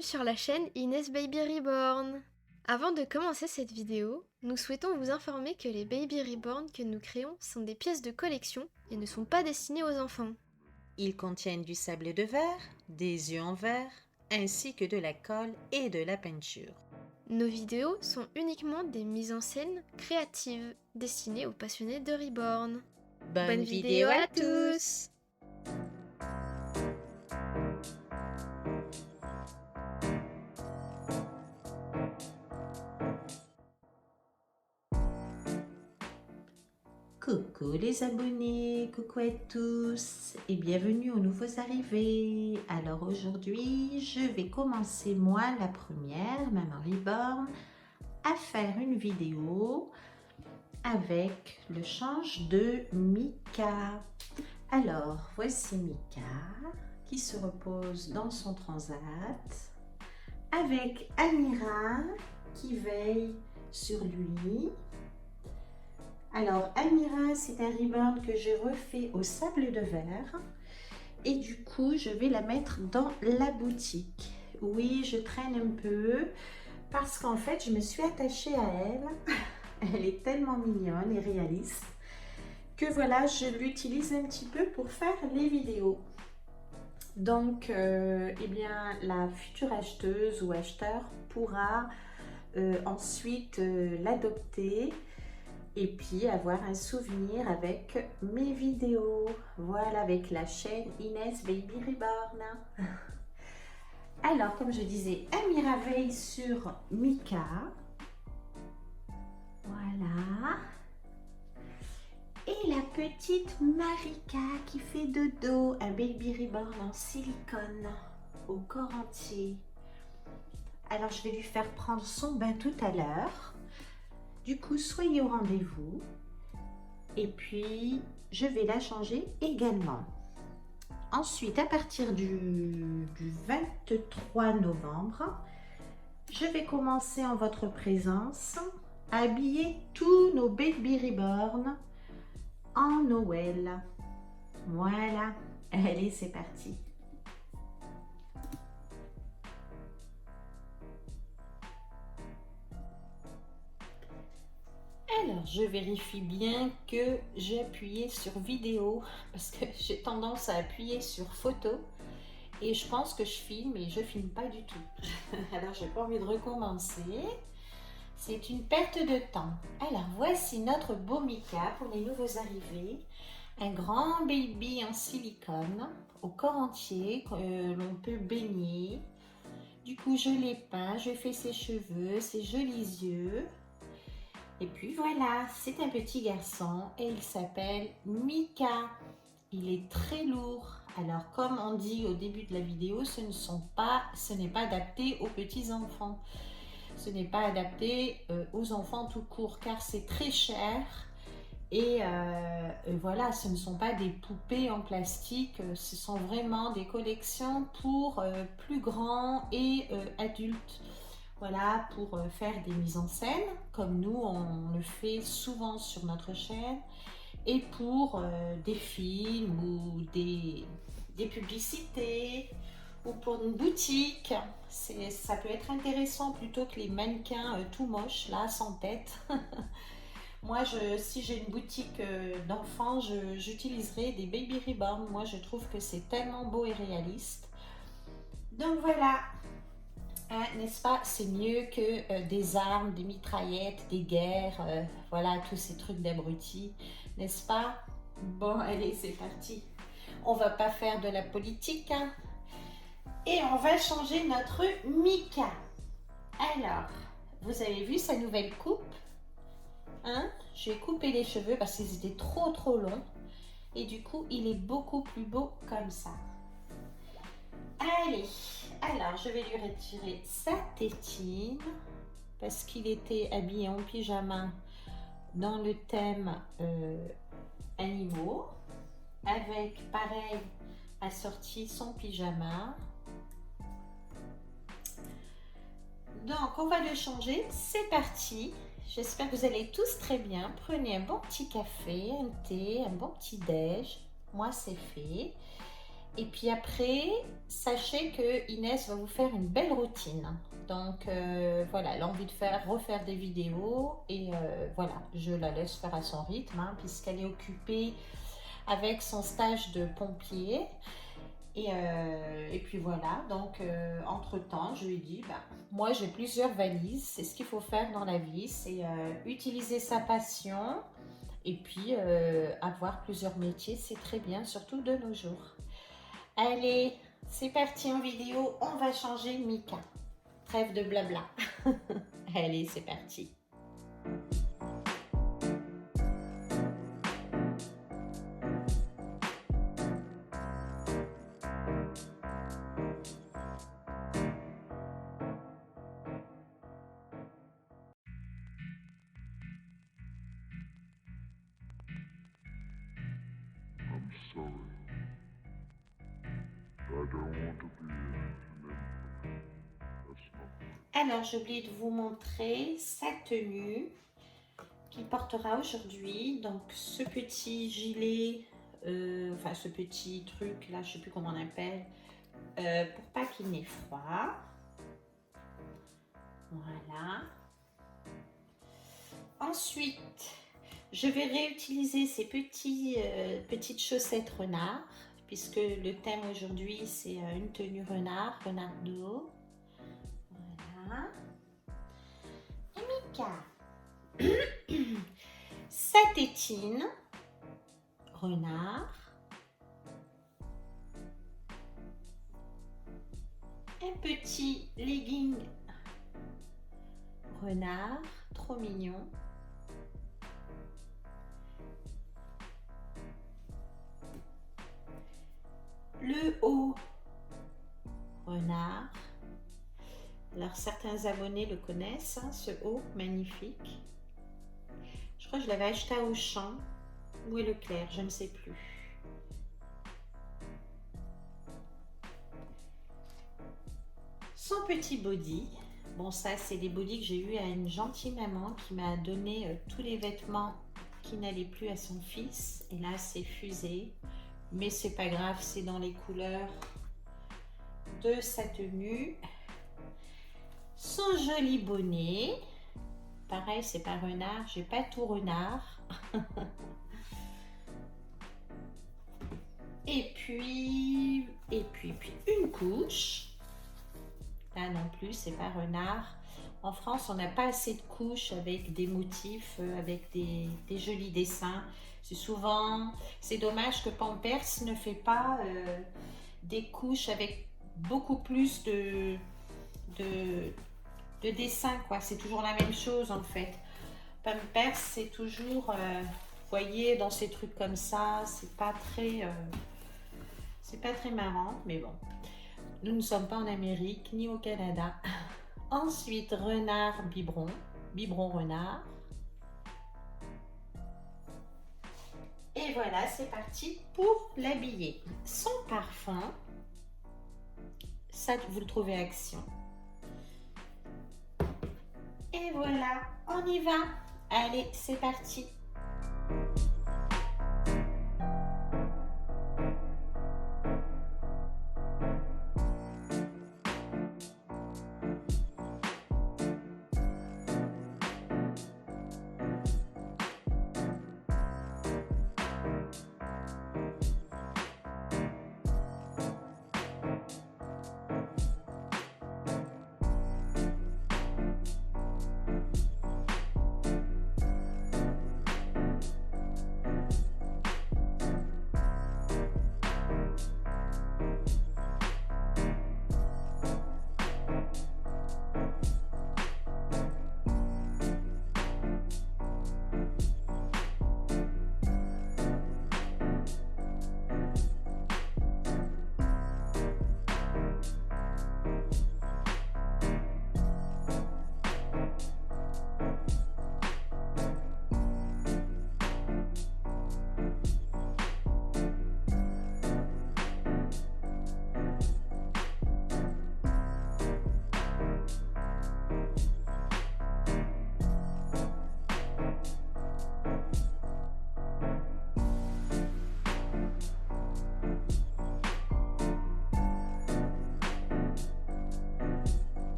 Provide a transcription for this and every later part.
Sur la chaîne Inès Baby Reborn. Avant de commencer cette vidéo, nous souhaitons vous informer que les Baby Reborn que nous créons sont des pièces de collection et ne sont pas destinées aux enfants. Ils contiennent du sable de verre, des œufs en verre, ainsi que de la colle et de la peinture. Nos vidéos sont uniquement des mises en scène créatives destinées aux passionnés de Reborn. Bonne vidéo à tous! Coucou les abonnés, coucou à tous et bienvenue aux nouveaux arrivés. Alors aujourd'hui, je vais commencer moi la première, Maman Reborn, à faire une vidéo avec le change de Mika. Alors voici Mika qui se repose dans son transat avec Amira qui veille sur lui. Alors Amira, c'est un reborn que j'ai refait au sable de verre et du coup je vais la mettre dans la boutique. Oui, je traîne un peu parce qu'en fait je me suis attachée à elle. Elle est tellement mignonne et réaliste que voilà, je l'utilise un petit peu pour faire les vidéos. Donc eh bien la future acheteuse ou acheteur pourra ensuite l'adopter et puis avoir un souvenir avec mes vidéos. Voilà, avec la chaîne Inès Baby Reborn. Alors, comme je disais, Amira veille sur Mika. Voilà. Et la petite Marika qui fait dodo, un Baby Reborn en silicone au corps entier. Alors, je vais lui faire prendre son bain tout à l'heure. Du coup, soyez au rendez-vous. Et puis, je vais la changer également. Ensuite, à partir du 23 novembre, je vais commencer en votre présence à habiller tous nos Baby Reborn en Noël. Voilà, allez, c'est parti. Alors, je vérifie bien que j'ai appuyé sur vidéo parce que j'ai tendance à appuyer sur photo et je pense que je filme et je filme pas du tout. Alors, j'ai pas envie de recommencer. C'est une perte de temps. Alors, voici notre beau Mika pour les nouveaux arrivés. Un grand baby en silicone au corps entier que l'on peut baigner. Du coup, je l'ai peint, je fais ses cheveux, ses jolis yeux. Et puis voilà, c'est un petit garçon et il s'appelle Mika. Il est très lourd. Alors comme on dit au début de la vidéo, ce n'est pas adapté aux petits enfants. Ce n'est pas adapté aux enfants tout court car c'est très cher. Et voilà, ce ne sont pas des poupées en plastique, ce sont vraiment des collections pour plus grands et adultes. Voilà, pour faire des mises en scène, comme nous, on le fait souvent sur notre chaîne, et pour des films ou des publicités, ou pour une boutique. Ça peut être intéressant plutôt que les mannequins tout moches, là, sans tête. Moi, si j'ai une boutique d'enfants, j'utiliserai des Baby Reborn. Moi, je trouve que c'est tellement beau et réaliste. Donc voilà. Hein, n'est-ce pas? C'est mieux que des armes, des mitraillettes, des guerres, voilà, tous ces trucs d'abrutis, n'est-ce pas? Bon, allez, c'est parti. On va pas faire de la politique, hein? Et on va changer notre Mika. Alors, vous avez vu sa nouvelle coupe? Hein? J'ai coupé les cheveux parce qu'ils étaient trop longs. Et du coup, il est beaucoup plus beau comme ça. Allez, alors je vais lui retirer sa tétine parce qu'il était habillé en pyjama dans le thème animaux, avec pareil assorti son pyjama. Donc on va le changer, c'est parti. J'espère que vous allez tous très bien. Prenez un bon petit café, un thé, un bon petit déj. Moi c'est fait. Et puis après, sachez que Inès va vous faire une belle routine. Donc voilà, elle a envie de refaire des vidéos et voilà, je la laisse faire à son rythme hein, puisqu'elle est occupée avec son stage de pompier. Et puis voilà, donc entre-temps, je lui ai dit, bah, moi j'ai plusieurs valises, c'est ce qu'il faut faire dans la vie, c'est utiliser sa passion et puis avoir plusieurs métiers, c'est très bien, surtout de nos jours. Allez, c'est parti en vidéo, on va changer Mika. Trêve de blabla. Allez, c'est parti. I'm sorry. I don't want to be an infant. That's not right. Alors, j'ai oublié de vous montrer sa tenue qu'il portera aujourd'hui. Donc, ce petit gilet, enfin ce petit truc là, je sais plus comment on appelle, pour pas qu'il n'ait froid. Voilà. Ensuite, je vais réutiliser ces petites chaussettes renard, puisque le thème aujourd'hui c'est une tenue renard d'eau. Voilà. Et Mika, sa tétine, renard. Un petit legging renard, trop mignon. Le haut renard. Alors certains abonnés le connaissent, hein, ce haut magnifique. Je crois que je l'avais acheté à Auchan ou à Leclerc, je ne sais plus. Son petit body. Bon, ça c'est des bodys que j'ai eu à une gentille maman qui m'a donné tous les vêtements qui n'allaient plus à son fils. Et là c'est fusé. Mais c'est pas grave, c'est dans les couleurs de sa tenue. Son joli bonnet. Pareil, c'est pas renard, j'ai pas tout renard. et puis une couche. Là non plus, c'est pas renard. En France, on n'a pas assez de couches avec des motifs, avec des jolis dessins. C'est dommage que Pampers ne fait pas des couches avec beaucoup plus de dessins, quoi. C'est toujours la même chose en fait. Pampers, c'est toujours, vous voyez, dans ces trucs comme ça, c'est pas très marrant, mais bon. Nous ne sommes pas en Amérique ni au Canada. Ensuite, renard biberon renard. Et voilà, c'est parti pour l'habiller. Son parfum, ça vous le trouvez à Action. Et voilà, on y va. Allez, c'est parti.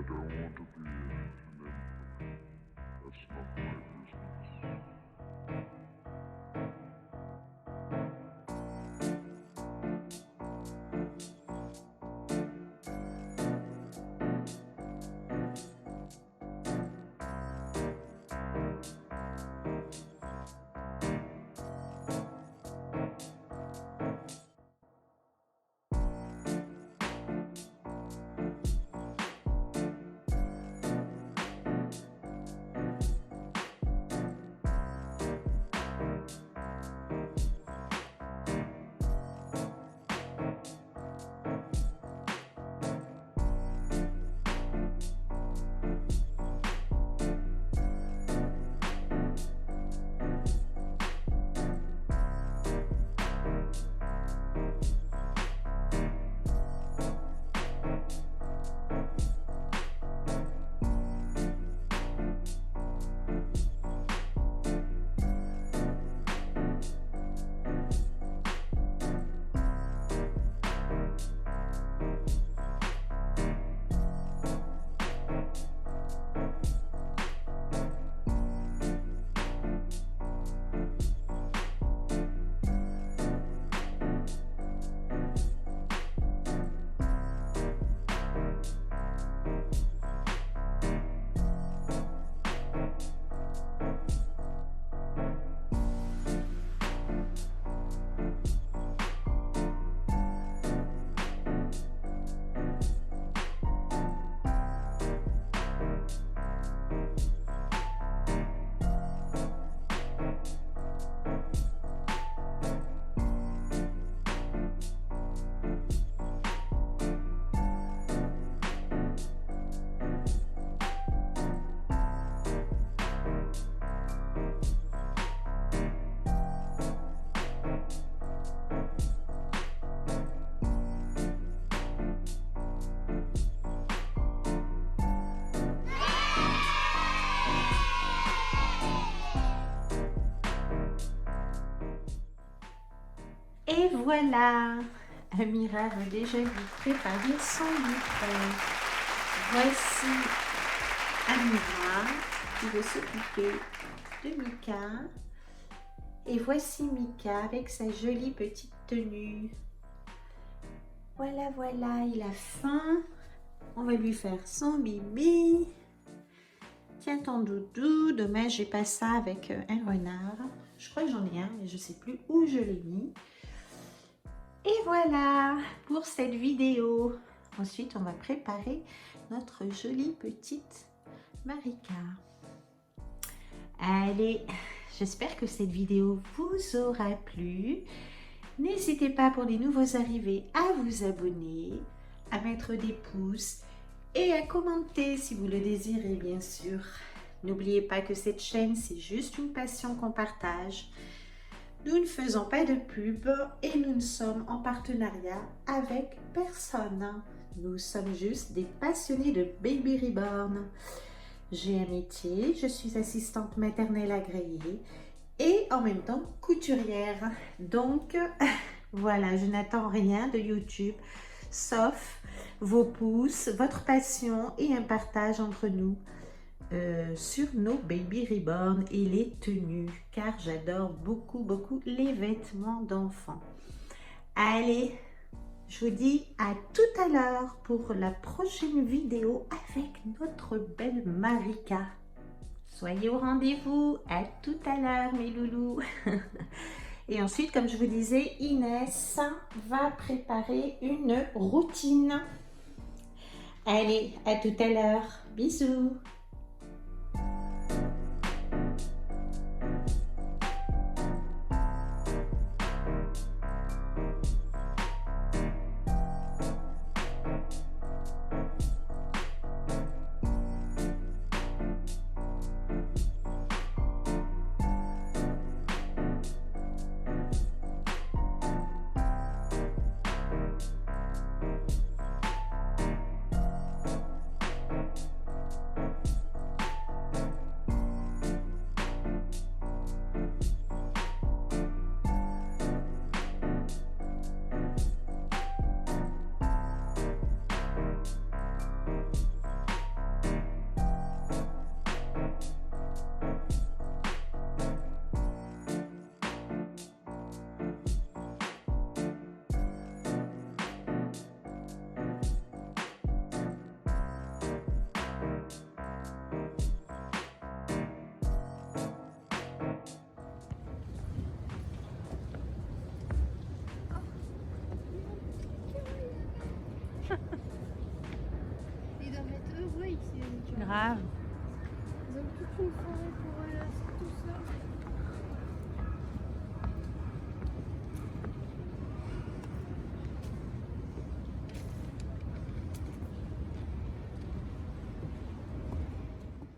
don't want to be an emperor. That's not my business. Et voilà, Amira a déjà lui préparé son livre. Voici Amira qui veut s'occuper de Mika. Et voici Mika avec sa jolie petite tenue. Voilà, voilà, il a faim. On va lui faire son bibi. Tiens ton doudou. Dommage, j'ai pas ça avec un renard. Je crois que j'en ai un, mais je sais plus où je l'ai mis. Et voilà pour cette vidéo. Ensuite, on va préparer notre jolie petite Marika. Allez, j'espère que cette vidéo vous aura plu. N'hésitez pas pour les nouveaux arrivés à vous abonner, à mettre des pouces et à commenter si vous le désirez, bien sûr. N'oubliez pas que cette chaîne, c'est juste une passion qu'on partage. Nous ne faisons pas de pub et nous ne sommes en partenariat avec personne. Nous sommes juste des passionnés de Baby Reborn. J'ai un métier, je suis assistante maternelle agréée et en même temps couturière. Donc voilà, je n'attends rien de YouTube sauf vos pouces, votre passion et un partage entre nous. Sur nos Baby Reborn et les tenues, car j'adore beaucoup les vêtements d'enfants. Allez, je vous dis à tout à l'heure pour la prochaine vidéo avec notre belle Marika. Soyez au rendez-vous, à tout à l'heure mes loulous. Et ensuite, comme je vous disais, Inès va préparer une routine. Allez, à tout à l'heure, bisous. week-end. Grave. Donc toute une soirée pour tout ça.